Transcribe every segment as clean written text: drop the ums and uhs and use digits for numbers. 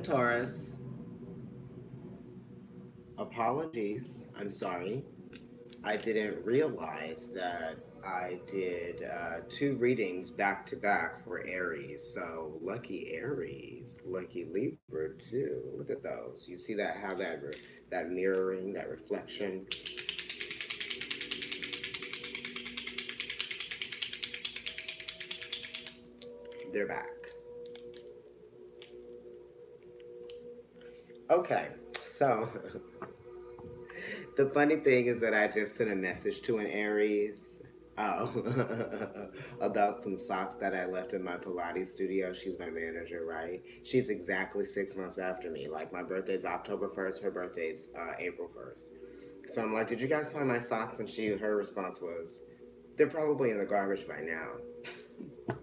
Taurus. Apologies. I'm sorry. I didn't realize that I did two readings back to back for Aries. So lucky Aries, lucky Libra too. Look at those. You see that how that mirroring, that reflection. They're back. Okay, so the funny thing is that I just sent a message to an Aries. About some socks that I left in my Pilates studio. She's my manager, right? She's exactly 6 months after me. Like, my birthday's October 1st, her birthday's April 1st. So I'm like, did you guys find my socks? And her response was, they're probably in the garbage by now.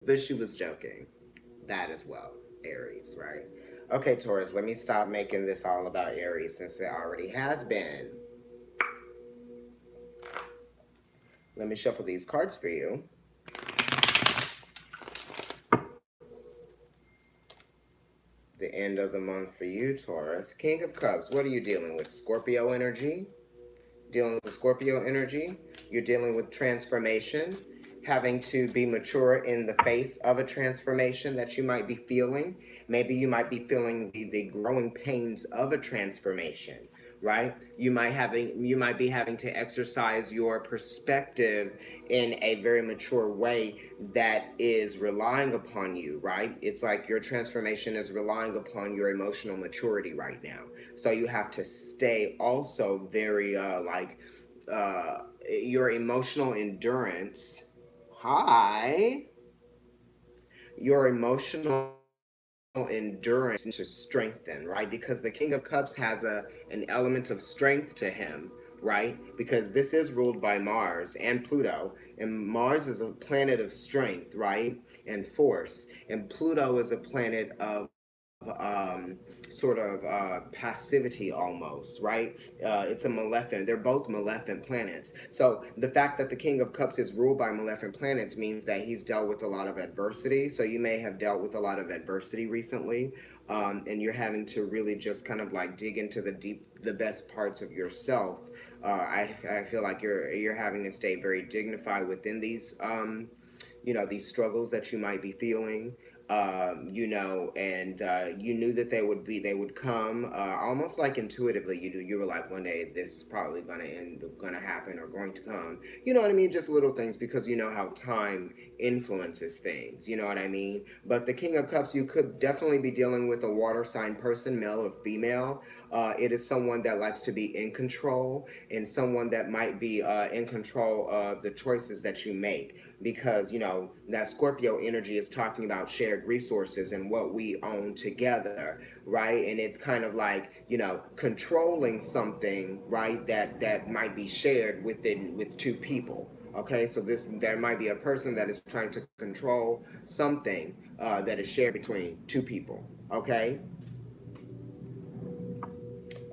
But she was joking. That as well, Aries, right? Okay, Taurus, let me stop making this all about Aries since it already has been. Let me shuffle these cards for you. The end of the month for you, Taurus. King of Cups, what are you dealing with? Scorpio energy? Dealing with the Scorpio energy? You're dealing with transformation, having to be mature in the face of a transformation that you might be feeling. Maybe you might be feeling the growing pains of a transformation, right? You might be having to exercise your perspective in a very mature way that is relying upon you, right? It's like your transformation is relying upon your emotional maturity right now. So you have to stay also very your emotional endurance. Hi. Your emotional endurance to strengthen, right? Because the King of Cups has an element of strength to him, right? Because this is ruled by Mars and Pluto, and Mars is a planet of strength, right? And force, and Pluto is a planet of passivity almost, right? It's a maleficent. They're both maleficent planets. So the fact that the King of Cups is ruled by maleficent planets means that he's dealt with a lot of adversity. So you may have dealt with a lot of adversity recently, and you're having to really just kind of like dig into the best parts of yourself. I feel like you're having to stay very dignified within these struggles that you might be feeling. And you knew that they would come almost like intuitively. You were like, one day this is probably gonna happen or going to come. You know what I mean? Just little things, because you know how time influences things. You know what I mean? But the King of Cups, you could definitely be dealing with a water sign person, male or female. It is someone that likes to be in control, and someone that might be in control of the choices that you make, because that Scorpio energy is talking about shared resources and what we own together, right? And it's kind of like controlling something, right, that might be shared with two people. Okay, so there might be a person that is trying to control something that is shared between two people. Okay,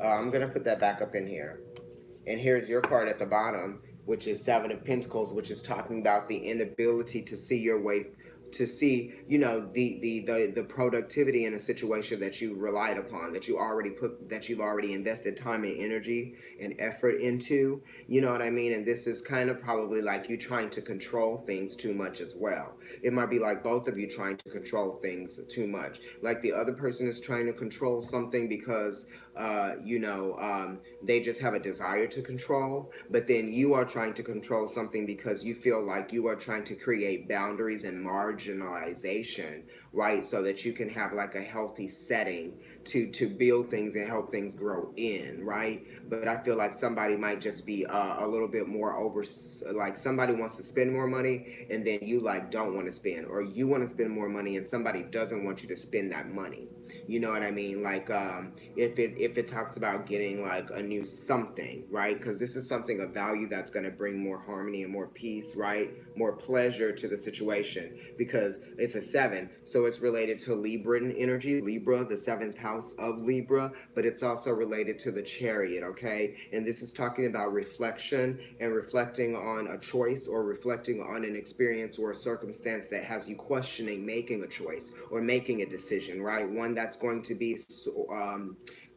I'm gonna put that back up in here. And here's your card at the bottom, which is Seven of Pentacles, which is talking about the inability to see your way, to see, the productivity in a situation that you relied upon, that you've already invested time and energy and effort into. You know what I mean? And this is kind of probably like you trying to control things too much as well. It might be like both of you trying to control things too much. Like the other person is trying to control something because they just have a desire to control, but then you are trying to control something because you feel like you are trying to create boundaries and marginalization, right? So that you can have like a healthy setting to build things and help things grow in, right? But I feel like somebody might just be a little bit more like somebody wants to spend more money and then you like don't want to spend, or you want to spend more money and somebody doesn't want you to spend that money. You know what I mean? Like if it talks about getting like a new something, right? Because this is something of value that's going to bring more harmony and more peace, right? More pleasure to the situation because it's a seven, so it's related to Libran energy, Libra, the seventh house of Libra, but it's also related to the Chariot, okay? And this is talking about reflection and reflecting on a choice or reflecting on an experience or a circumstance that has you questioning making a choice or making a decision, right? One that's going to be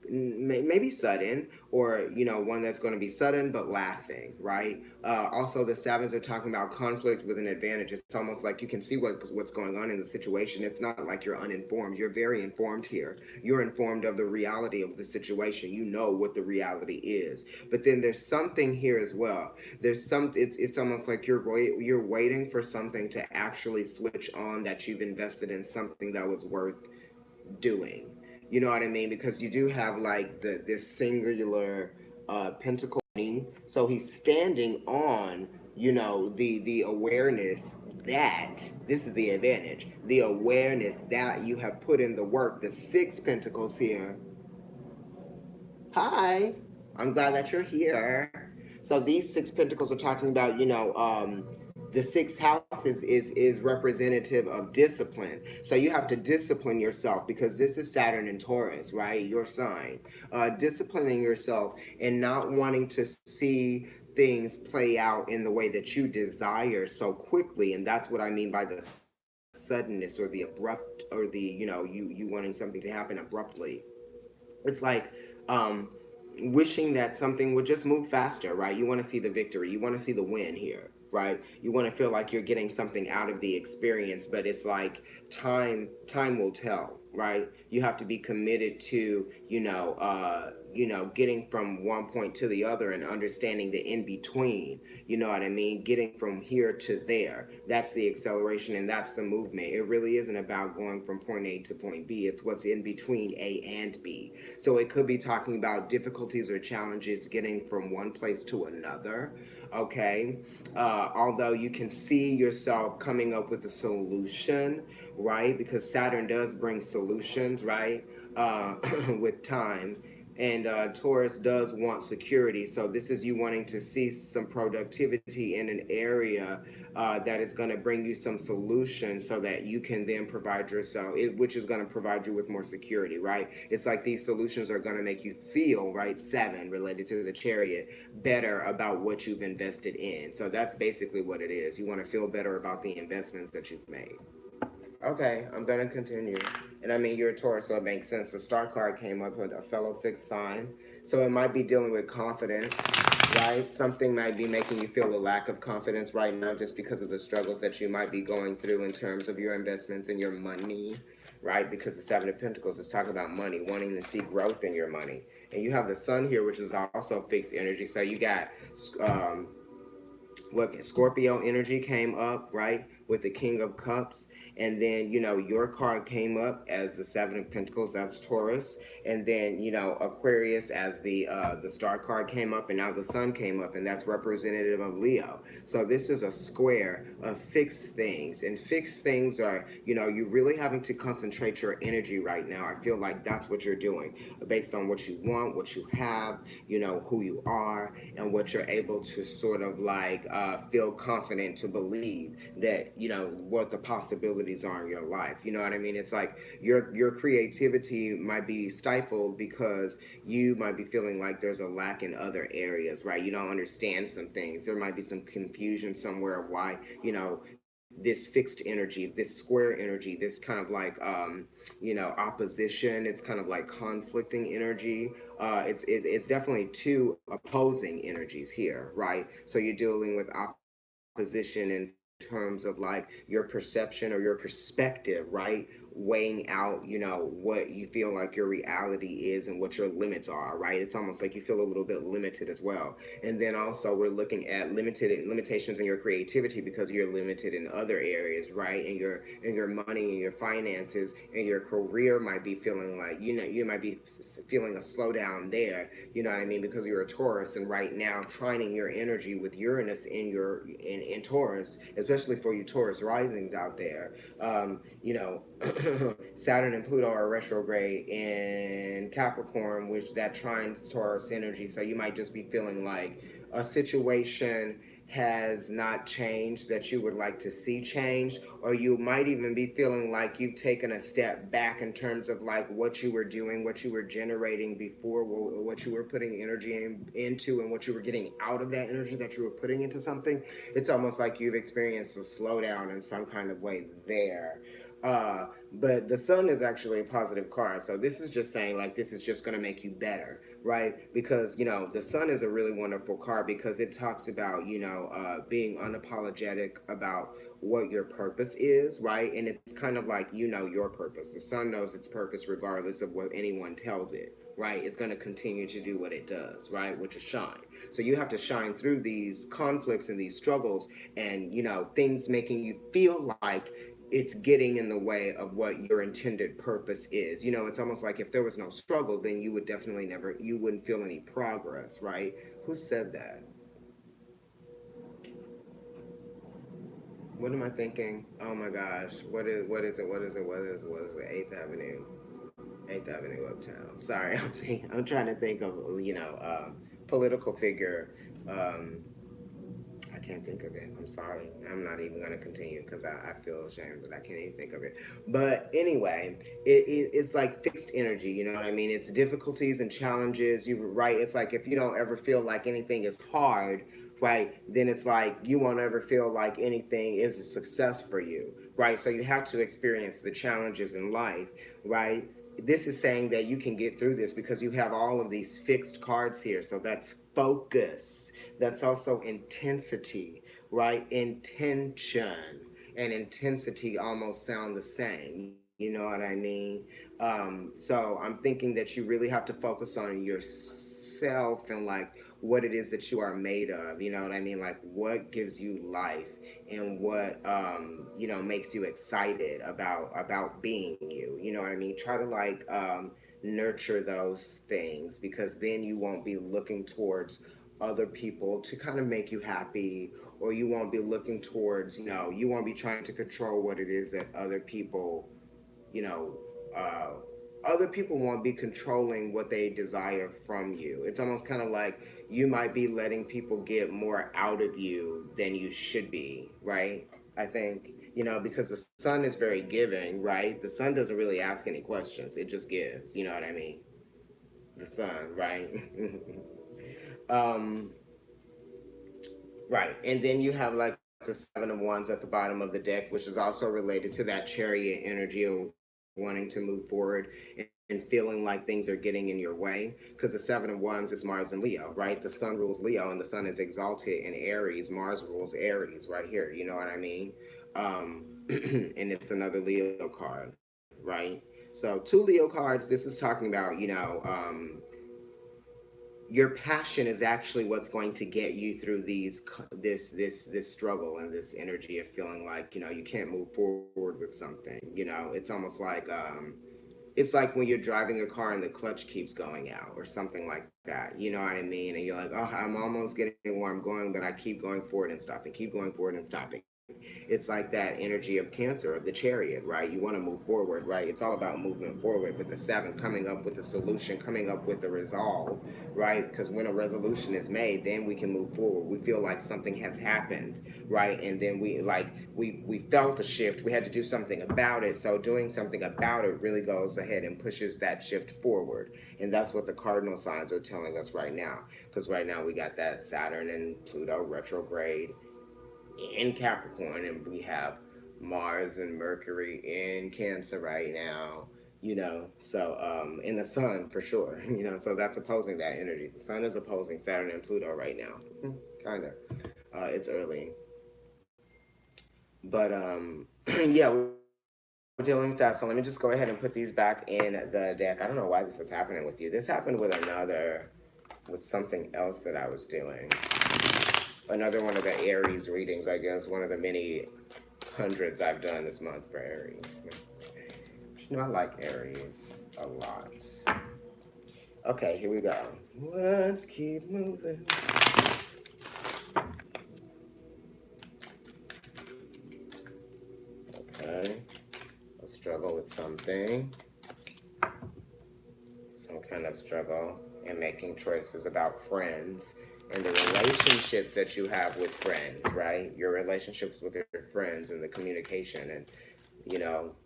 maybe sudden, or one that's going to be sudden but lasting, right? Also, the sevens are talking about conflict with an advantage. It's almost like you can see what's going on in the situation. It's not like you're uninformed. You're very informed here. You're informed of the reality of the situation. You know what the reality is. But then there's something here as well. It's almost like you're waiting for something to actually switch on, that you've invested in something that was worth doing. You know what I mean? Because you do have like this singular pentacle. So he's standing on, the awareness that this is the advantage. The awareness that you have put in the work. The six pentacles here. Hi, I'm glad that you're here. So these six pentacles are talking about, the sixth house is representative of discipline. So you have to discipline yourself because this is Saturn and Taurus, right? Your sign. Disciplining yourself and not wanting to see things play out in the way that you desire so quickly. And that's what I mean by the suddenness or the abrupt, or you wanting something to happen abruptly. It's like um, wishing that something would just move faster, right? You want to see the victory, you want to see the win here, right? You want to feel like you're getting something out of the experience, but it's like time will tell, right? You have to be committed to getting from one point to the other and understanding the in between. You know what I mean? Getting from here to there. That's the acceleration and that's the movement. It really isn't about going from point A to point B. It's what's in between A and B. So it could be talking about difficulties or challenges getting from one place to another. Okay. Although you can see yourself coming up with a solution, right? Because Saturn does bring solutions, right? With time, and Taurus does want security. So this is you wanting to see some productivity in an area that is going to bring you some solutions so that you can then provide yourself, which is going to provide you with more security, right? It's like these solutions are going to make you feel, right? Seven, related to the Chariot, better about what you've invested in. So that's basically what it is. You want to feel better about the investments that you've made. Okay, I'm gonna continue. And I mean, you're a Taurus, so it makes sense. The star card came up with a fellow fixed sign. So it might be dealing with confidence, right? Something might be making you feel a lack of confidence right now just because of the struggles that you might be going through in terms of your investments and your money, right? Because the Seven of Pentacles is talking about money, wanting to see growth in your money. And you have the Sun here, which is also fixed energy. So you got um, what Scorpio energy came up, right? With the King of Cups. And then, your card came up as the Seven of Pentacles, that's Taurus. And then, Aquarius as the star card came up, and now the Sun came up, and that's representative of Leo. So this is a square of fixed things. And fixed things are, you're really having to concentrate your energy right now. I feel like that's what you're doing based on what you want, what you have, who you are, and what you're able to sort of like feel confident to believe that what the possibilities are in your life. You know what I mean? It's like your creativity might be stifled because you might be feeling like there's a lack in other areas, right? You don't understand some things. There might be some confusion somewhere of why this fixed energy, this square energy, this kind of like opposition. It's kind of like conflicting energy. It's definitely two opposing energies here, right? So you're dealing with opposition in terms of like your perception or your perspective, right? Weighing out, what you feel like your reality is and what your limits are, right? It's almost like you feel a little bit limited as well. And then also we're looking at limitations in your creativity because you're limited in other areas, right? And your money and your finances and your career might be feeling like, you might be feeling a slowdown there, you know what I mean? Because you're a Taurus, and right now trining your energy with Uranus in Taurus, especially for you Taurus risings out there, Saturn and Pluto are retrograde in Capricorn, which that trines Taurus energy. So you might just be feeling like a situation has not changed that you would like to see change, or you might even be feeling like you've taken a step back in terms of like what you were doing, what you were generating before, what you were putting energy into, and what you were getting out of that energy that you were putting into something. It's almost like you've experienced a slowdown in some kind of way there. But the sun is actually a positive card. So this is just saying like this is just going to make you better, right? Because, you know, the sun is a really wonderful card because it talks about, you know, being unapologetic about what your purpose is, right? And it's kind of like, you know, your purpose. The sun knows its purpose regardless of what anyone tells it, right? It's going to continue to do what it does, right? Which is shine. So you have to shine through these conflicts and these struggles and, you know, things making you feel like it's getting in the way of what your intended purpose is. You know, it's almost like if there was no struggle, then you would definitely never, you wouldn't feel any progress, right? Who said that? What am I thinking? Oh my gosh, what is it? Eighth Avenue, Eighth Avenue Uptown. Sorry, I'm trying to think of, you know, political figure. Um, I can't think of it. I'm sorry. I'm not even going to continue because I feel ashamed that I can't even think of it. But anyway, it's like fixed energy. You know what I mean? It's difficulties and challenges. You right. It's like if you don't ever feel like anything is hard, right? Then it's like you won't ever feel like anything is a success for you, right? So you have to experience the challenges in life, right? This is saying that you can get through this because you have all of these fixed cards here. So that's focus, that's also intensity, right? Intention and intensity almost sound the same. You know what I mean? So I'm thinking that you really have to focus on yourself and like what it is that you are made of. You know what I mean? Like what gives you life and what you know makes you excited about being you. You know what I mean? Try to like nurture those things because then you won't be looking towards other people to kind of make you happy, or you won't be looking towards, you know, you won't be trying to control what it is that other people, you know, uh, other people won't be controlling what they desire from you. It's almost kind of like you might be letting people get more out of you than you should be, right? I think, you know, because the sun is very giving, right? The sun doesn't really ask any questions, it just gives, you know what I mean? The sun, right? um, Right. And then you have like the Seven of Wands at the bottom of the deck, which is also related to that chariot energy of wanting to move forward and feeling like things are getting in your way. Because the Seven of Wands is Mars and Leo, right? The sun rules Leo and the sun is exalted in Aries. Mars rules Aries right here. You know what I mean? And it's another Leo card, right? So two Leo cards. This is talking about, you know, your passion is actually what's going to get you through this struggle and this energy of feeling like, you know, you can't move forward with something. You know, it's almost like it's like when you're driving a car and the clutch keeps going out or something like that. You know what I mean? And you're like, oh, I'm almost getting where I'm going, but I keep going forward and stopping, keep going forward and stopping. It's like that energy of Cancer, of the chariot, right? You want to move forward, right? It's all about movement forward, but the seven coming up with a solution, coming up with the resolve, right? Because when a resolution is made, then we can move forward. We feel like something has happened, right? And then we felt a shift. We had to do something about it. So doing something about it really goes ahead and pushes that shift forward. And that's what the cardinal signs are telling us right now. Because right now we got that Saturn and Pluto retrograde in Capricorn, and we have Mars and Mercury in Cancer right now. You know, so in the Sun for sure. You know, so that's opposing that energy. The Sun is opposing Saturn and Pluto right now. Kind of. It's early, but yeah, we're dealing with that. So let me just go ahead and put these back in the deck. I don't know why this is happening with you. This happened with something else that I was doing. Another one of the Aries readings, I guess, one of the many hundreds I've done this month for Aries. You know, I like Aries a lot. Okay, here we go. Let's keep moving. Okay, let's struggle with something, some kind of struggle in making choices about friends and the relationships that you have with friends, right? Your relationships with your friends and the communication and,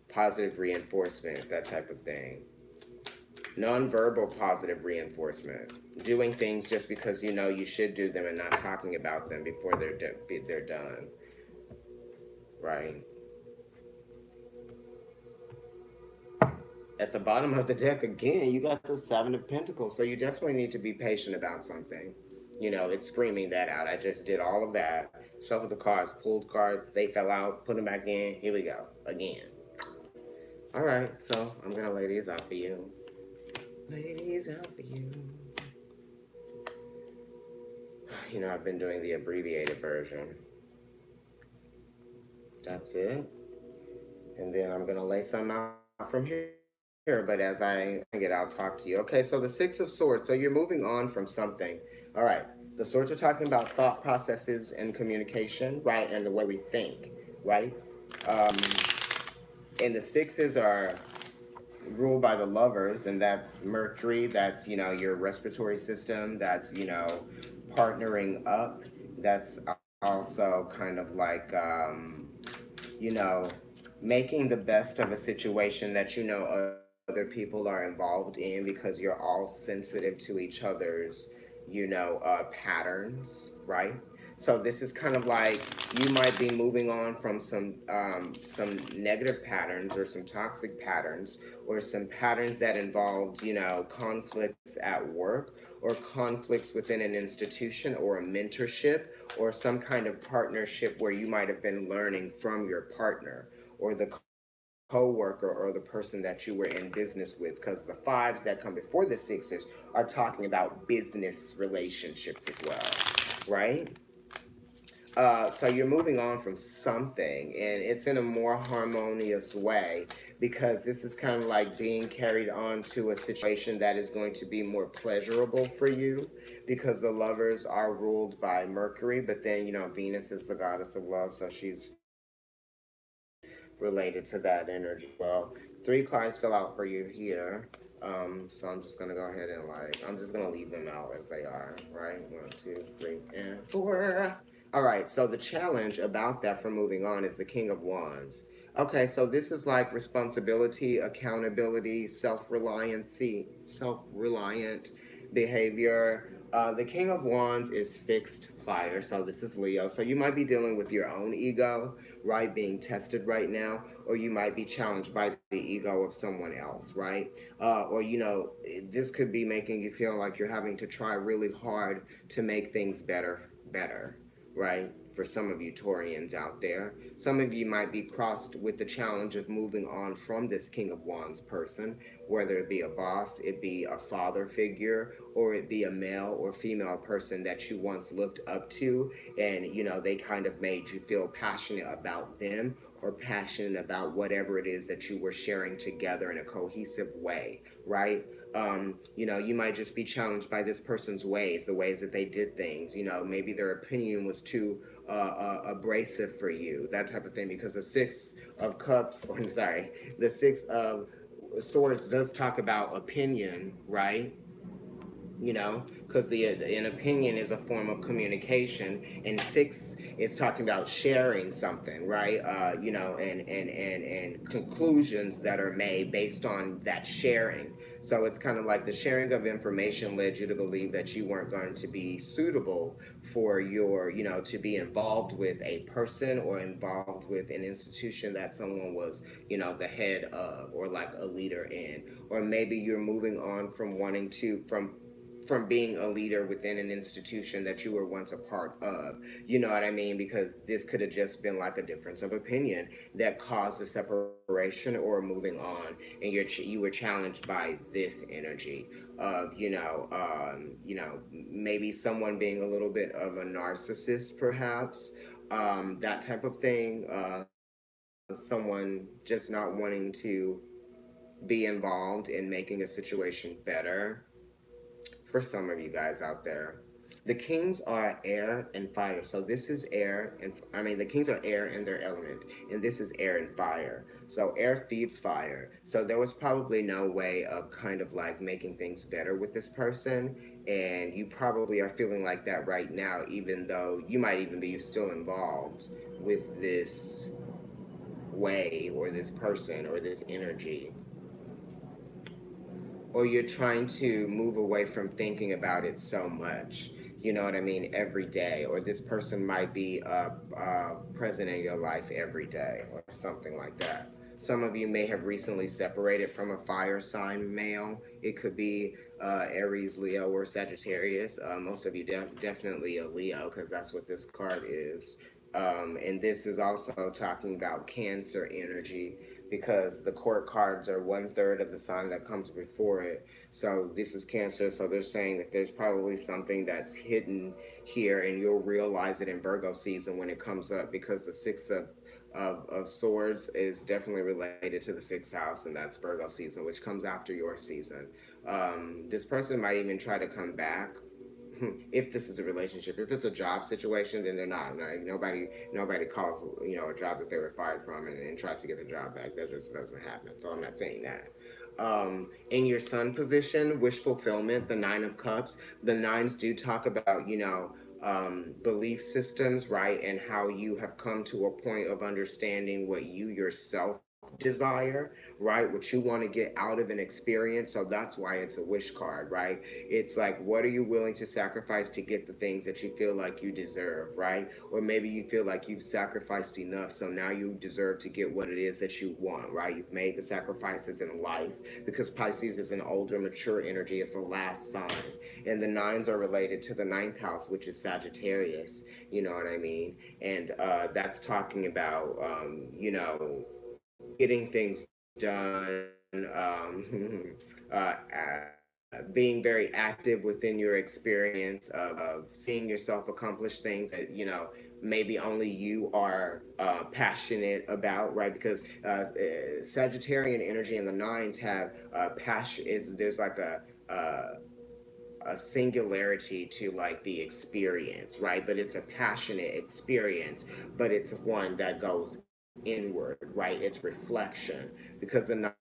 positive reinforcement, that type of thing. Nonverbal positive reinforcement. Doing things just because you know you should do them and not talking about them before they're done, right? At the bottom of the deck again, you got the Seven of Pentacles. So you definitely need to be patient about something. It's screaming that out. I just did all of that. Shuffled the cards, pulled cards, they fell out, put them back in. Here we go. Again. All right, so I'm going to lay these out for you. Lay these out for you. I've been doing the abbreviated version. That's it. And then I'm going to lay some out from here. But as I get, I'll talk to you. Okay, so the Six of Swords. So you're moving on from something. All right. The swords are talking about thought processes and communication, right? And the way we think, right? Um, and the sixes are ruled by the lovers, and that's Mercury. That's, your respiratory system. That's, partnering up. That's also kind of like, you know, making the best of a situation that other people are involved in because you're all sensitive to each other's, patterns, right? So this is kind of like you might be moving on from some negative patterns or some toxic patterns or some patterns that involved, conflicts at work or conflicts within an institution or a mentorship or some kind of partnership where you might have been learning from your partner or the co-worker or the person that you were in business with, because the fives that come before the sixes are talking about business relationships as well, right? So you're moving on from something, and it's in a more harmonious way because this is kind of like being carried on to a situation that is going to be more pleasurable for you because the lovers are ruled by Mercury, but then, Venus is the goddess of love, so she's related to that energy as well. Three cards fell out for you here. So I'm just gonna go ahead and I'm just gonna leave them out as they are, right? One, two, three, and four. All right, so the challenge about that for moving on is the King of Wands. Okay, so this is like responsibility, accountability, self-reliant behavior. The King of Wands is fixed fire, so this is Leo. So you might be dealing with your own ego, right, being tested right now, or you might be challenged by the ego of someone else, right? Or this could be making you feel like you're having to try really hard to make things better, right? For some of you Taurians out there, some of you might be crossed with the challenge of moving on from this King of Wands person, whether it be a boss, it be a father figure, or it be a male or female person that you once looked up to, and they kind of made you feel passionate about them or passionate about whatever it is that you were sharing together in a cohesive way, right? You might just be challenged by this person's ways, the ways that they did things. Maybe their opinion was too abrasive for you, that type of thing. Because the Six of Cups, or sorry, the Six of Swords does talk about opinion, right? Because an opinion is a form of communication, and six is talking about sharing something, right? And conclusions that are made based on that sharing. So it's kind of like the sharing of information led you to believe that you weren't going to be suitable for to be involved with a person or involved with an institution that someone was, the head of or like a leader in. Or maybe you're moving on from wanting to from being a leader within an institution that you were once a part of. You know what I mean? Because this could have just been like a difference of opinion that caused a separation or moving on, and you were challenged by this energy of maybe someone being a little bit of a narcissist, perhaps, that type of thing. Someone just not wanting to be involved in making a situation better for some of you guys out there. The kings are air and fire. So this is air and the kings are air in their element, and this is air and fire. So air feeds fire. So there was probably no way of kind of like making things better with this person. And you probably are feeling like that right now, even though you might even be still involved with this way or this person or this energy, or you're trying to move away from thinking about it so much. You know what I mean? Every day, or this person might be present in your life every day, or something like that. Some of you may have recently separated from a fire sign male. It could be Aries, Leo, or Sagittarius. Most of you definitely a Leo, because that's what this card is. And this is also talking about Cancer energy, because the court cards are one third of the sign that comes before it. So this is Cancer. So they're saying that there's probably something that's hidden here, and you'll realize it in Virgo season when it comes up, because the six of swords is definitely related to the sixth house, and that's Virgo season, which comes after your season. This person might even try to come back. If this is a relationship, if it's a job situation, then they're not. Like, nobody calls a job that they were fired from and tries to get the job back. That just doesn't happen. So I'm not saying that. In your sun position, wish fulfillment, the Nine of Cups. The nines do talk about belief systems, right, and how you have come to a point of understanding what you yourself desire, right? What you want to get out of an experience. So that's why it's a wish card, right? It's like, what are you willing to sacrifice to get the things that you feel like you deserve, right? Or maybe you feel like you've sacrificed enough, so now you deserve to get what it is that you want, right? You've made the sacrifices in life, because Pisces is an older, mature energy. It's the last sign. And the nines are related to the ninth house, which is Sagittarius, you know what I mean? And that's talking about, getting things done, being very active within your experience of seeing yourself accomplish things that maybe only you are passionate about, right? Because Sagittarian energy and the nines have passion. There's like a singularity to like the experience, right? But it's a passionate experience, but it's one that goes inward, right? It's reflection, because the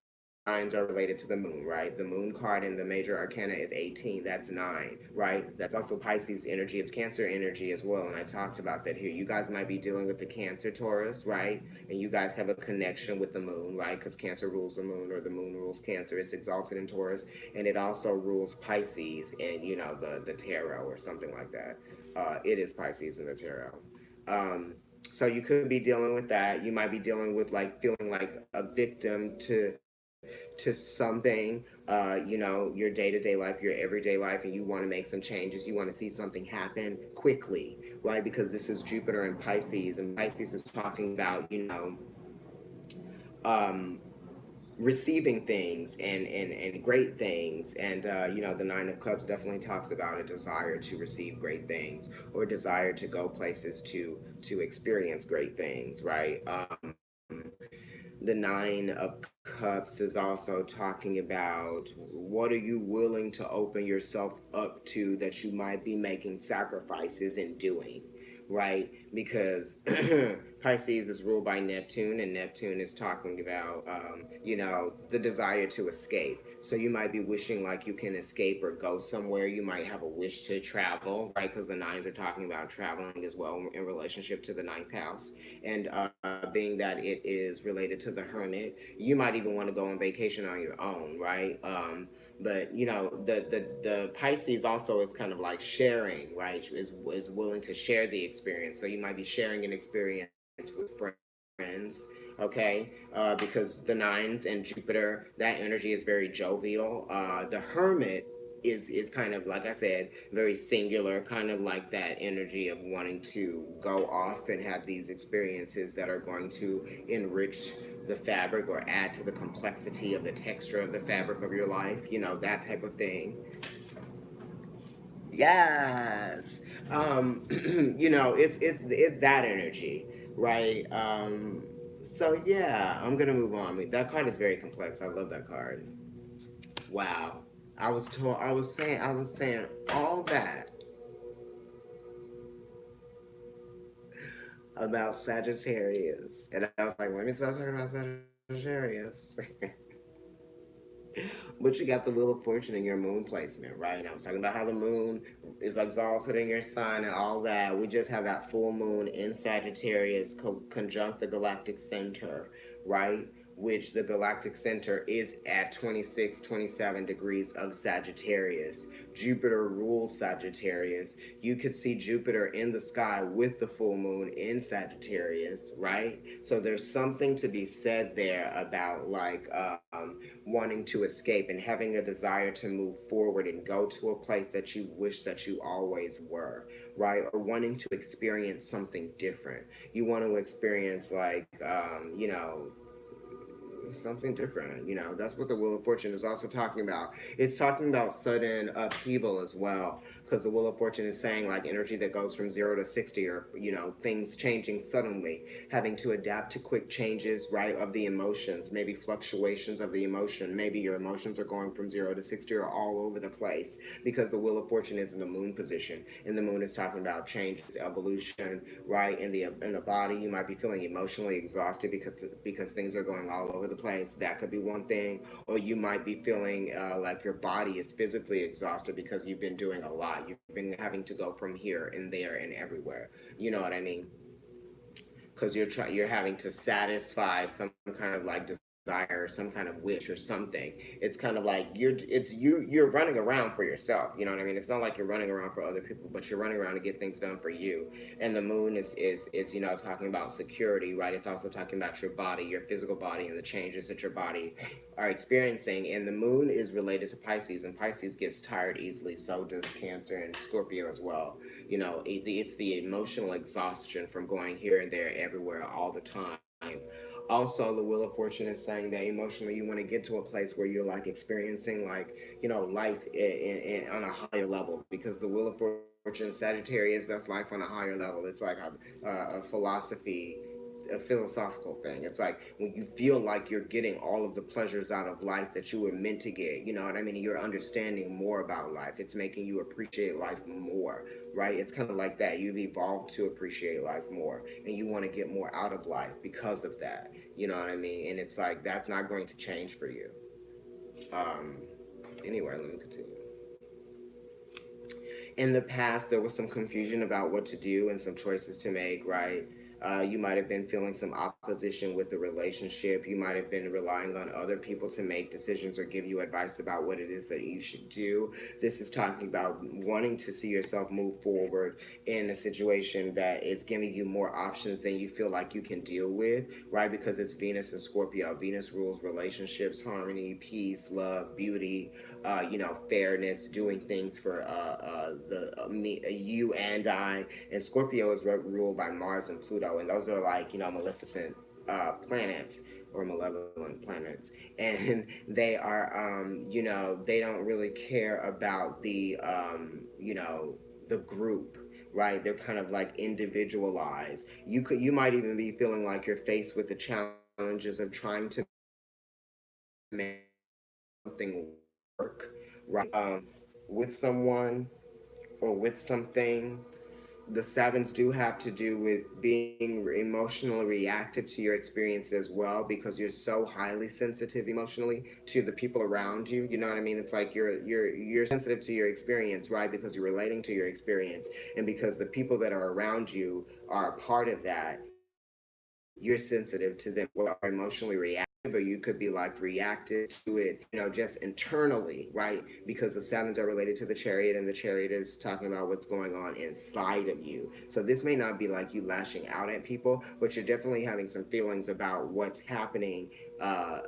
nines are related to the moon, right? The moon card in the major arcana is 18. That's nine, right? That's also Pisces energy. It's Cancer energy as well. And I talked about that here. You guys might be dealing with the Cancer Taurus, right? And you guys have a connection with the moon, right? Because Cancer rules the moon, or the moon rules Cancer. It's exalted in Taurus, and it also rules Pisces and the tarot, or something like that. It is Pisces in the tarot. Um, so you could be dealing with that. You might be dealing with like feeling like a victim to something, your day-to-day life, your everyday life, and you want to make some changes. You want to see something happen quickly, right? Because this is Jupiter in Pisces, and Pisces is talking about um, receiving things and great things. And the Nine of Cups definitely talks about a desire to receive great things, or desire to go places to experience great things, right? The Nine of Cups is also talking about, what are you willing to open yourself up to that you might be making sacrifices in doing, right? Because Pisces is ruled by Neptune, and Neptune is talking about, the desire to escape. So you might be wishing like you can escape or go somewhere. You might have a wish to travel, right? Because the nines are talking about traveling as well in relationship to the ninth house. And being that it is related to the hermit, you might even want to go on vacation on your own, right? But the Pisces also is kind of like sharing, right? Is willing to share the experience. So you might be sharing an experience with friends, okay? Because the nines and Jupiter, that energy is very jovial. The hermit is kind of, like I said, very singular, kind of like that energy of wanting to go off and have these experiences that are going to enrich the fabric, or add to the complexity of the texture of the fabric of your life, that type of thing. Yes. It's that energy, right? So yeah, I'm gonna move on. I mean, that card is very complex. I love that card. Wow. I was saying all that about Sagittarius, and I was like, let me start talking about Sagittarius. Sagittarius. But you got the Wheel of Fortune in your moon placement, right? And I was talking about how the moon is exalted in your sign and all that. We just have that full moon in Sagittarius conjunct the galactic center, right? Which the galactic center is at 26, 27 degrees of Sagittarius. Jupiter rules Sagittarius. You could see Jupiter in the sky with the full moon in Sagittarius, right? So there's something to be said there about like wanting to escape and having a desire to move forward and go to a place that you wish that you always were, right? Or wanting to experience something different. You want to experience like something different. That's what the Wheel of Fortune is also talking about. It's talking about sudden upheaval as well, because the Wheel of Fortune is saying like energy that goes from 0 to 60, or things changing suddenly, having to adapt to quick changes, right, of the emotions, maybe fluctuations of the emotion. Maybe your emotions are going from 0 to 60 or all over the place, because the Wheel of Fortune is in the moon position, and the moon is talking about changes, evolution, right, in the body. You might be feeling emotionally exhausted because things are going all over the place. That could be one thing. Or you might be feeling like your body is physically exhausted because you've been doing a lot. You've been having to go from here and there and everywhere. You know what I mean? Because you're having to satisfy some kind of like desire, some kind of wish or something. It's kind of like you're running around for yourself. You know what I mean? It's not like you're running around for other people, but you're running around to get things done for you. And the moon is talking about security, right? It's also talking about your body, your physical body, and the changes that your body are experiencing. And the moon is related to Pisces, and Pisces gets tired easily. So does Cancer and Scorpio as well. It's the emotional exhaustion from going here and there, everywhere, all the time. Also, the Wheel of Fortune is saying that emotionally you want to get to a place where you're like experiencing like life on a higher level, because the Wheel of Fortune Sagittarius, that's life on a higher level. It's like a philosophy, a philosophical thing. It's like when you feel like you're getting all of the pleasures out of life that you were meant to get. You know what I mean? You're understanding more about life. It's making you appreciate life more, right? It's kind of like that. You've evolved to appreciate life more, and you want to get more out of life because of that. You know what I mean? And it's like that's not going to change for you. Um, anyway, let me continue. In the past there was some confusion about what to do and some choices to make, right? You might have been feeling some opposition with the relationship. You might have been relying on other people to make decisions or give you advice about what it is that you should do. This is talking about wanting to see yourself move forward in a situation that is giving you more options than you feel like you can deal with, right? Because it's Venus and Scorpio. Venus rules relationships, harmony, peace, love, beauty, fairness, doing things for you and I. And Scorpio is ruled by Mars and Pluto, and those are like maleficent planets or malevolent planets, and they are they don't really care about the group, right? They're kind of like individualized. You might even be feeling like you're faced with the challenges of trying to make something work, right? With someone or with something. The sevens do have to do with being emotionally reactive to your experience as well, because you're so highly sensitive emotionally to the people around you. You know what I mean? It's like you're sensitive to your experience, right? Because you're relating to your experience, and because the people that are around you are a part of that, you're sensitive to them. Are emotionally reactive, or you could be like reactive to it, just internally, right? Because the sevens are related to the chariot, and the chariot is talking about what's going on inside of you. So this may not be like you lashing out at people, but you're definitely having some feelings about what's happening uh,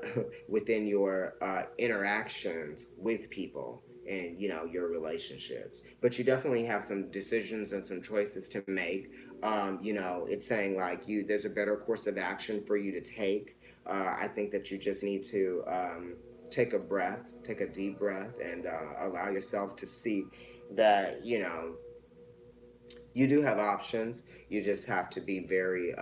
within your interactions with people and your relationships. But you definitely have some decisions and some choices to make. It's saying like there's a better course of action for you to take. I think that you just need to take a breath, take a deep breath, and allow yourself to see that you do have options. You just have to be very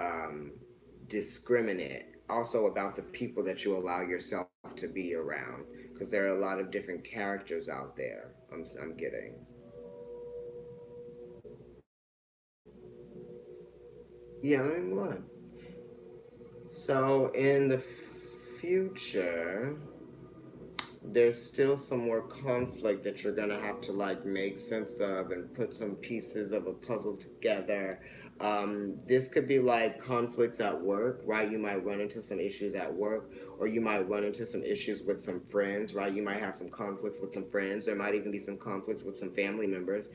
discriminate also about the people that you allow yourself to be around, because there are a lot of different characters out there. I'm getting. Yeah, let me move on. So in the future, there's still some more conflict that you're gonna have to like make sense of and put some pieces of a puzzle together. This could be like conflicts at work, right? You might run into some issues at work, or you might run into some issues with some friends, right? You might have some conflicts with some friends. There might even be some conflicts with some family members.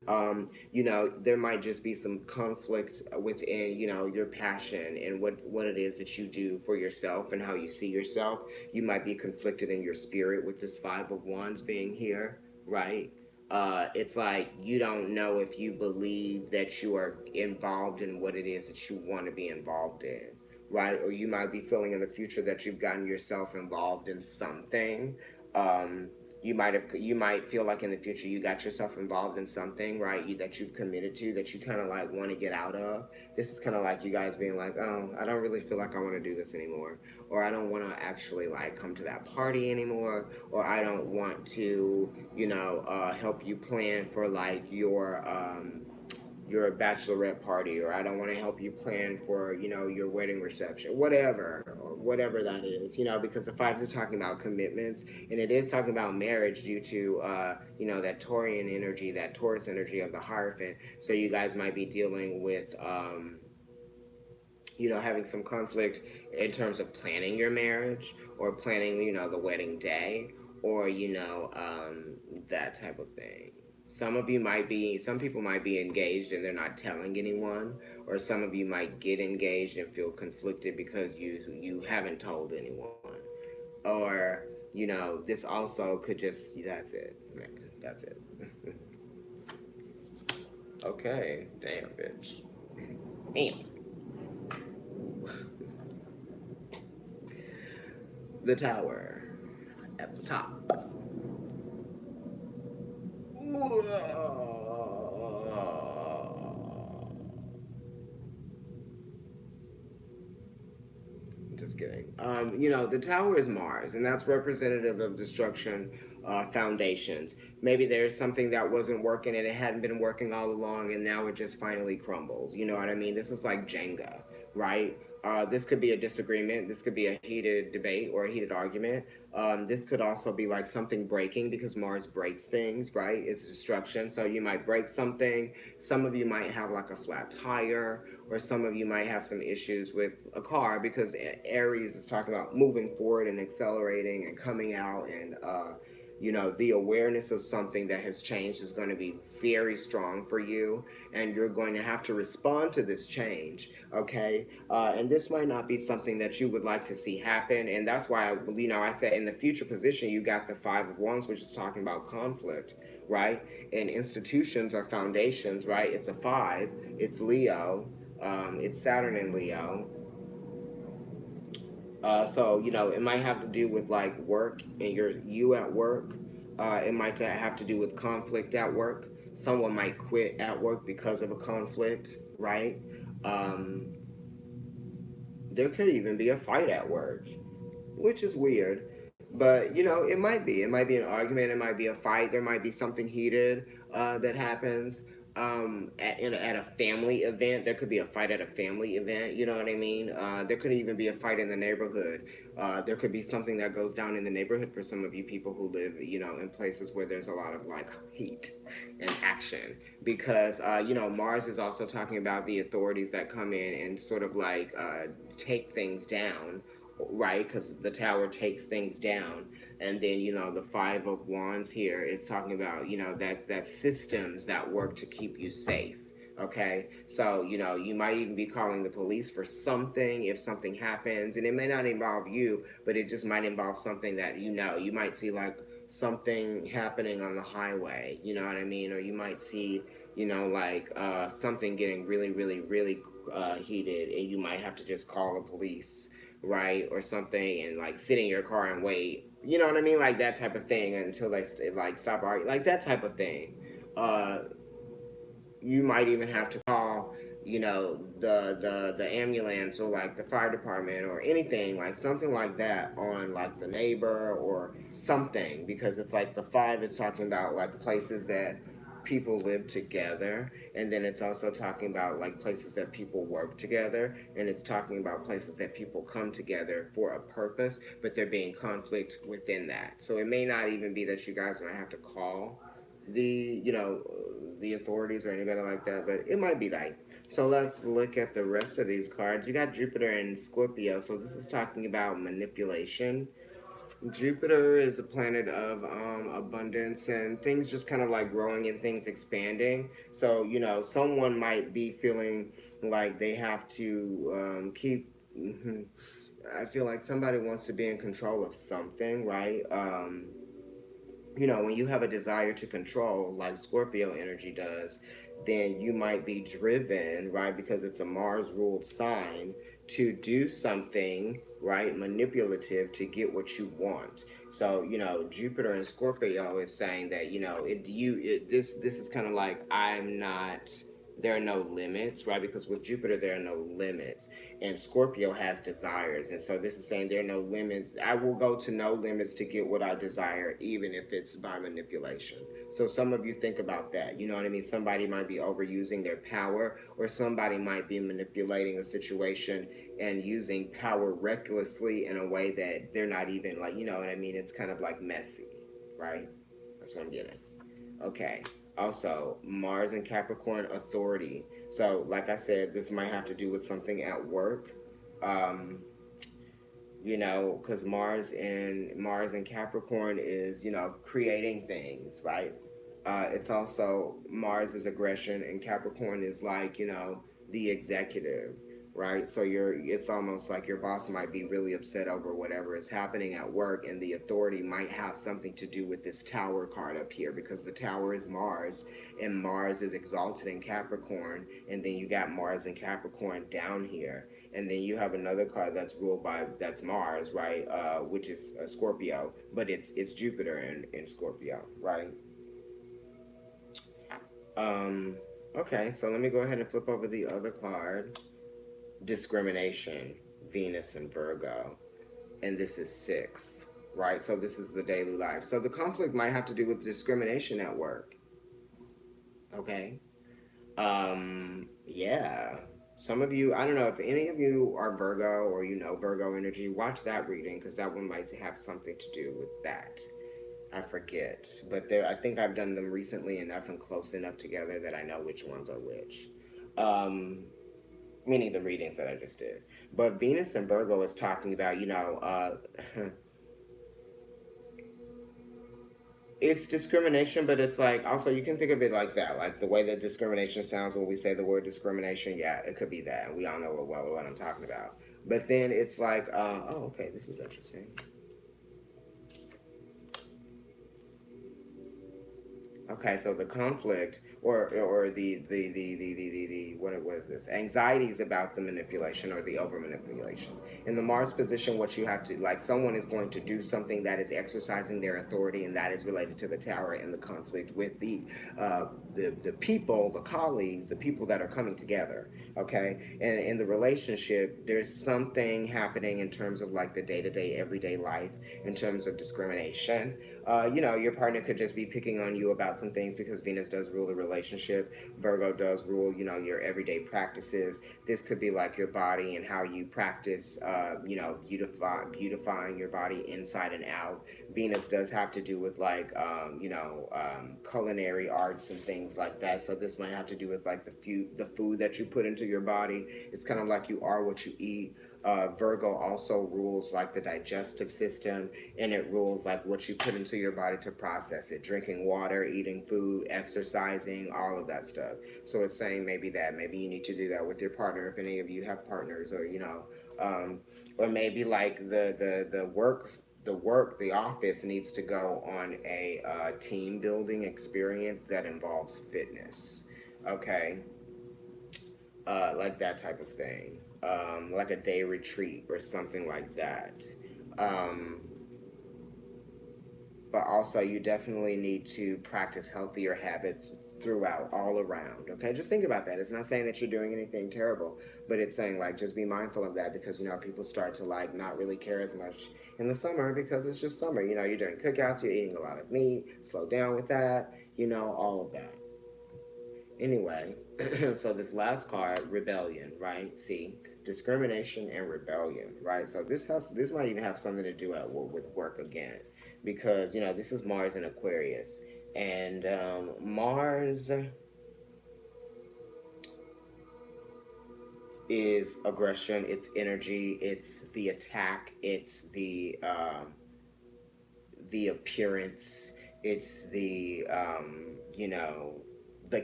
There might just be some conflict within, your passion and what it is that you do for yourself and how you see yourself. You might be conflicted in your spirit with this Five of Wands being here, right? It's like you don't know if you believe that you are involved in what it is that you want to be involved in, right? Or you might be feeling in the future that you've gotten yourself involved in something. Um, you might feel like in the future you got yourself involved in something, right? That you've committed to, that you kind of like want to get out of. This is kind of like you guys being like, oh, I don't really feel like I want to do this anymore, or I don't want to actually like come to that party anymore, or I don't want to, help you plan for like your bachelorette party, or I don't want to help you plan for, your wedding reception, whatever, or whatever that is, because the fives are talking about commitments, and it is talking about marriage due to, that Taurian energy, that Taurus energy of the Hierophant. So you guys might be dealing with, having some conflict in terms of planning your marriage, or planning, the wedding day, or, that type of thing. Some people might be engaged and they're not telling anyone, or some of you might get engaged and feel conflicted because you haven't told anyone. Or, this also could just, that's it, man, that's it. Okay, damn, bitch. Damn. The Tower at the top. Just kidding. The tower is Mars, and that's representative of destruction, foundations. Maybe there's something that wasn't working and it hadn't been working all along, and now it just finally crumbles. You know what I mean? This is like Jenga, right? This could be a disagreement. This could be a heated debate or a heated argument. This could also be like something breaking, because Mars breaks things, right? It's destruction. So you might break something. Some of you might have like a flat tire, or some of you might have some issues with a car, because Aries is talking about moving forward and accelerating and coming out, and the awareness of something that has changed is going to be very strong for you, and you're going to have to respond to this change, okay? And this might not be something that you would like to see happen, and that's why I said in the future position you got the Five of Wands, which is talking about conflict, right? And institutions are foundations, right? It's a five, it's Leo, it's Saturn in Leo. So it might have to do with like work, and you at work. It might have to do with conflict at work. Someone might quit at work because of a conflict, right? Um, there could even be a fight at work, which is weird. But it might be an argument, it might be a fight, there might be something heated that happens at a family event. There could be a fight at a family event. You know what I mean? There could even be a fight in the neighborhood. There could be something that goes down in the neighborhood for some of you people who live, in places where there's a lot of like heat and action. Because Mars is also talking about the authorities that come in and sort of like take things down, right? Because the tower takes things down, and then the Five of Wands here is talking about that systems that work to keep you safe. Okay, so you might even be calling the police for something if something happens, and it may not involve you, but it just might involve something that you might see like something happening on the highway. You know what I mean? Or you might see like something getting really, really, really heated, and you might have to just call the police, right, or something, and like sit in your car and wait. You know what I mean? Like that type of thing until they like stop arguing, like that type of thing. Uh, you might even have to call, the ambulance, or like the fire department, or anything like something like that on like the neighbor or something, because it's like the five is talking about like places that people live together, and then it's also talking about like places that people work together, and it's talking about places that people come together for a purpose, but there being conflict within that. So it may not even be that you guys might have to call the the authorities or anybody like that, but it might be like. So let's look at the rest of these cards. You got Jupiter and Scorpio, so this is talking about manipulation. Jupiter is a planet of abundance and things just kind of like growing and things expanding. So, someone might be feeling like they have to keep. I feel like somebody wants to be in control of something, right? When you have a desire to control, like Scorpio energy does, then you might be driven, right, because it's a Mars ruled sign, to do something, right, manipulative to get what you want. So, Jupiter and Scorpio is saying that, this is kind of like, there are no limits, right? Because with Jupiter, there are no limits. And Scorpio has desires. And so this is saying there are no limits. I will go to no limits to get what I desire, even if it's by manipulation. So some of you think about that. You know what I mean? Somebody might be overusing their power, or somebody might be manipulating a situation and using power recklessly in a way that they're not even like, you know what I mean? It's kind of like messy, right? That's what I'm getting. Okay. Also, Mars and Capricorn authority. So, like I said, this might have to do with something at work. Um, because Mars and Capricorn is, creating things, right? It's also Mars is aggression, and Capricorn is like, the executive, right? So it's almost like your boss might be really upset over whatever is happening at work, and the authority might have something to do with this Tower card up here, because the Tower is Mars, and Mars is exalted in Capricorn, and then you got Mars and Capricorn down here, and then you have another card that's Mars, right? Which is Scorpio, but it's Jupiter in Scorpio, right? Um, okay, so let me go ahead and flip over the other card. Discrimination, Venus and Virgo, and this is 6, right? So this is the daily life. So the conflict might have to do with discrimination at work. Okay. Yeah. Some of you, I don't know if any of you are Virgo or Virgo energy, watch that reading, because that one might have something to do with that. I forget, but I think I've done them recently enough and close enough together that I know which ones are which. Um, Meaning the readings that I just did. But Venus and Virgo is talking about, it's discrimination, but it's like also you can think of it like that, like the way that discrimination sounds when we say the word discrimination. Yeah, it could be that. We all know what I'm talking about. But then it's like, oh, okay, this is interesting. Okay, so the conflict or the what is this? Anxieties about the manipulation or the over manipulation. In the Mars position, what you have to like someone is going to do something that is exercising their authority, and that is related to the Tower and the conflict with the people, the colleagues, the people that are coming together. Okay, and in the relationship, there's something happening in terms of like the day to day, everyday life, in terms of discrimination. Your partner could just be picking on you about some things because Venus does rule the relationship. Virgo does rule, your everyday practices. This could be like your body and how you practice, beautifying your body inside and out. Venus does have to do with like, culinary arts and things like that. So this might have to do with like the food that you put into your body. It's kind of like you are what you eat. Virgo also rules like the digestive system, and it rules like what you put into your body to process it, drinking water, eating food, exercising, all of that stuff. So it's saying maybe you need to do that with your partner if any of you have partners, or maybe like the office needs to go on a team building experience that involves fitness. Okay, like that type of thing, like a day retreat or something like that. Um, but also, you definitely need to practice healthier habits throughout, all around. Okay, just think about that. It's not saying that you're doing anything terrible, but it's saying like just be mindful of that, because people start to like not really care as much in the summer because it's just summer. You're doing cookouts, you're eating a lot of meat. Slow down with that. All of that. Anyway, so this last card, rebellion, right? See, discrimination and rebellion, right? So this might even have something to do with work again, because this is Mars in Aquarius, and Mars is aggression, it's energy, it's the attack, it's the appearance, it's the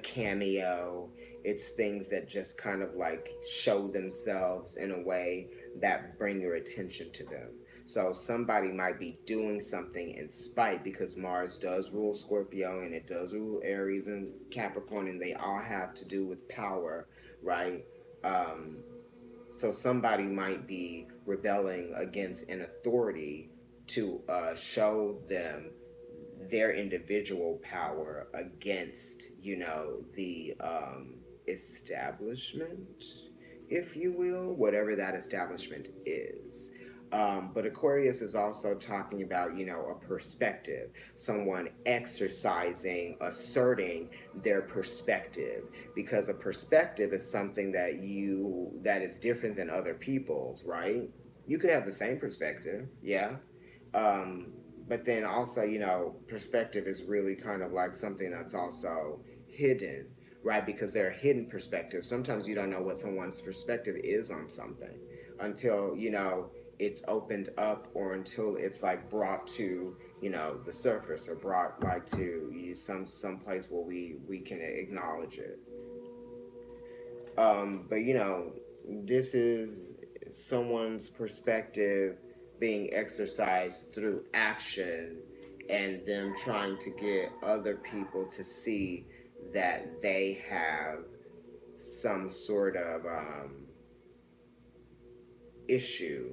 cameo, it's things that just kind of like show themselves in a way that bring your attention to them. So somebody might be doing something in spite, because Mars does rule Scorpio and it does rule Aries and Capricorn, and they all have to do with power, right? um, so somebody might be rebelling against an authority to show them their individual power against, the establishment, if you will, whatever that establishment is. But Aquarius is also talking about, a perspective, someone exercising, asserting their perspective, because a perspective is something that is different than other people's, right? You could have the same perspective, yeah. Um, but then also, perspective is really kind of like something that's also hidden, right? Because there are hidden perspectives. Sometimes you don't know what someone's perspective is on something until, it's opened up, or until it's like brought to, the surface, or brought like to some place where we can acknowledge it. But this is someone's perspective being exercised through action, and them trying to get other people to see that they have some sort of issue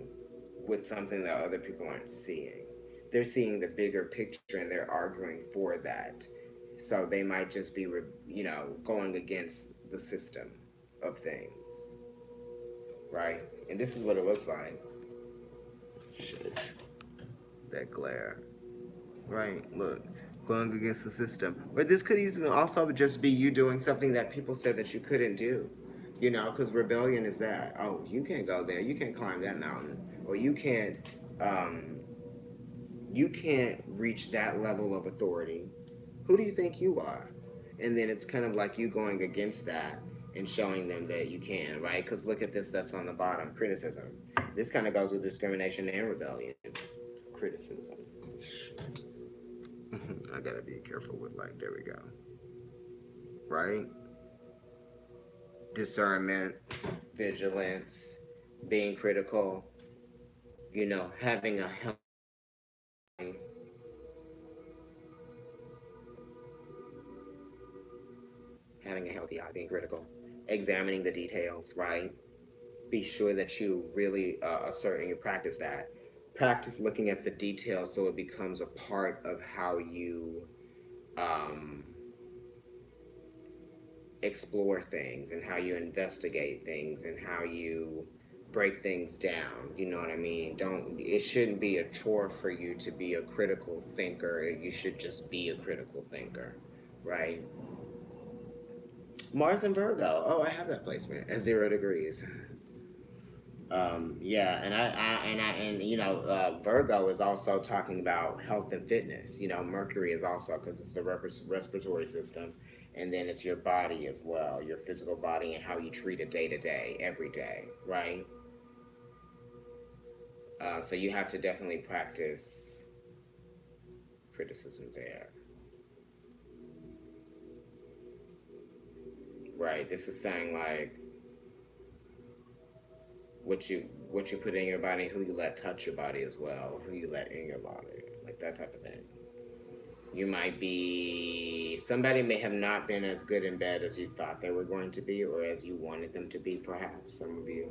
with something that other people aren't seeing. They're seeing the bigger picture and they're arguing for that. So they might just be, going against the system of things, right? And this is what it looks like. Shit, that glare. Right, look, going against the system. But this could even also just be you doing something that people said that you couldn't do. Because rebellion is that. Oh, you can't go there. You can't climb that mountain, or um, you can't reach that level of authority. Who do you think you are? And then it's kind of like you going against that and showing them that you can, right? Because look at this, that's on the bottom, criticism. This kind of goes with discrimination and rebellion. Criticism. Shit. I gotta be careful with, like, there we go. Right? Discernment, vigilance, being critical, having a healthy, eye, being critical, examining the details, right? Be sure that you really assert and you practice that. Practice looking at the details so it becomes a part of how you um, explore things, and how you investigate things, and how you break things down. You know what I mean? Don't It shouldn't be a chore for you to be a critical thinker. You should just be a critical thinker, right? Mars and Virgo. Oh, I have that placement at 0 degrees. Yeah, and Virgo is also talking about health and fitness. Mercury is also, because it's the respiratory system, and then it's your body as well, your physical body, and how you treat it day to day, every day, right? So you have to definitely practice criticism there, right? This is saying like what you put in your body, who you let touch your body as well, who you let in your body, like that type of thing. You might be, somebody may have not been as good in bed as you thought they were going to be, or as you wanted them to be, perhaps, some of you.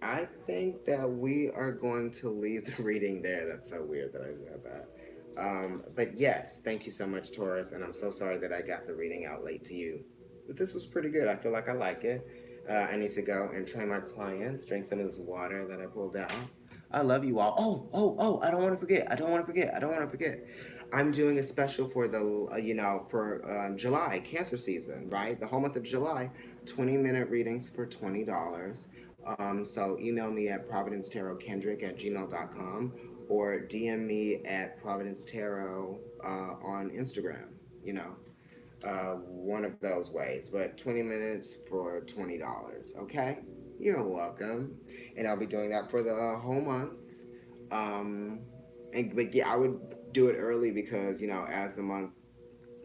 I think that we are going to leave the reading there. That's so weird that I said that. But yes, thank you so much, Taurus, and I'm so sorry that I got the reading out late to you. But this was pretty good. I feel like I like it. I need to go and train my clients, drink some of this water that I pulled out. I love you all. Oh, I don't want to forget. I don't want to forget. I'm doing a special for the, for July, Cancer season, right? The whole month of July, 20-minute readings for $20. So email me at providencetarotkendrick@gmail.com or DM me at providencetarot on Instagram, you know. One of those ways, but 20 minutes for $20. Okay, you're welcome, and I'll be doing that for the whole month. Um, and but yeah, I would do it early because as the month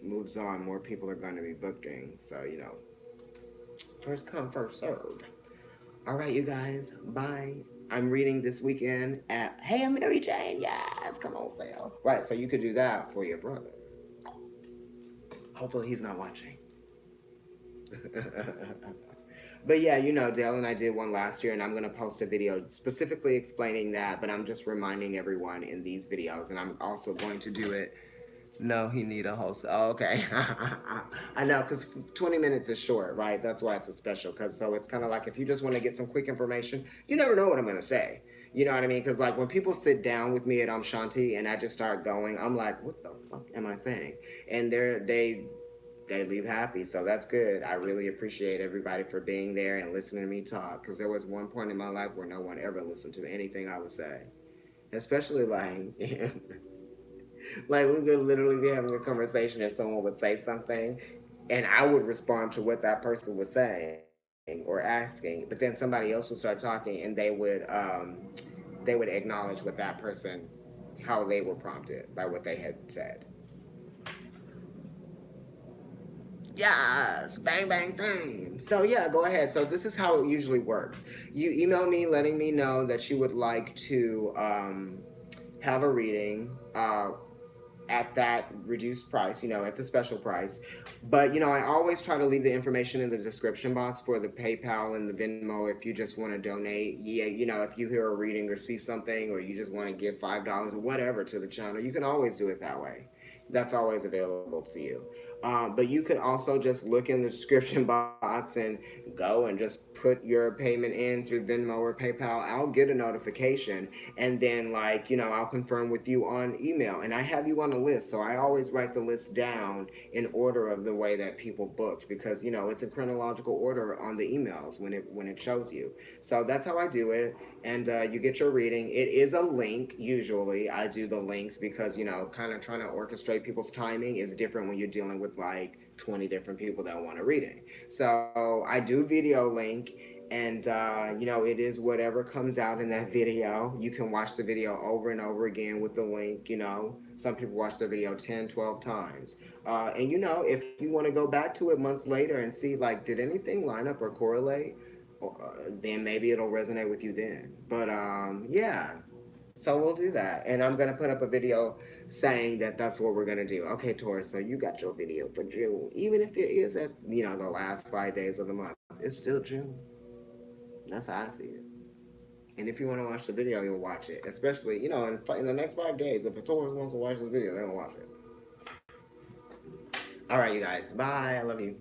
moves on, more people are going to be booking. So first come, first serve. All right, you guys. Bye. I'm reading this weekend at Hey, I'm Mary Jane. Yes, come on, sale. Right, so you could do that for your brother. Hopefully, he's not watching. But yeah, Dale and I did one last year, and I'm going to post a video specifically explaining that, but I'm just reminding everyone in these videos, and I'm also going to do it. No, he need a host. Oh, okay. I know, because 20 minutes is short, right? That's why it's a special, because so it's kind of like if you just want to get some quick information, you never know what I'm going to say. You know what I mean? Because like when people sit down with me at Shanti and I just start going, I'm like, what the fuck am I saying? And they leave happy, so that's good. I really appreciate everybody for being there and listening to me talk, because there was one point in my life where no one ever listened to anything I would say, especially like like we could literally be having a conversation and someone would say something and I would respond to what that person was saying or asking, but then somebody else would start talking and they would acknowledge what that person, how they were prompted by what they had said. Yes, bang, bang, bang. So yeah, go ahead. So this is how it usually works. You email me letting me know that you would like to have a reading at that reduced price, at the special price. But I always try to leave the information in the description box for the PayPal and the Venmo if you just want to donate. Yeah, if you hear a reading or see something or you just want to give $5 or whatever to the channel, you can always do it that way. That's always available to you. But you could also just look in the description box and go and just put your payment in through Venmo or PayPal. I'll get a notification, and then I'll confirm with you on email, and I have you on a list. So I always write the list down in order of the way that people booked, because it's a chronological order on the emails when it shows you. So that's how I do it, and you get your reading. It is a link. Usually I do the links because kind of trying to orchestrate people's timing is different when you're dealing with like 20 different people that want a reading. So I do video link, and it is whatever comes out in that video. You can watch the video over and over again with the link. Some people watch the video 10, 12 times. And if you want to go back to it months later and see like did anything line up or correlate, then maybe it'll resonate with you then. But yeah, so we'll do that. And I'm going to put up a video saying that that's what we're going to do. Okay, Taurus, so you got your video for June. Even if it is at, the last 5 days of the month, it's still June. That's how I see it. And if you want to watch the video, you'll watch it. Especially, in the next 5 days, if a Taurus wants to watch this video, they'll watch it. All right, you guys. Bye. I love you.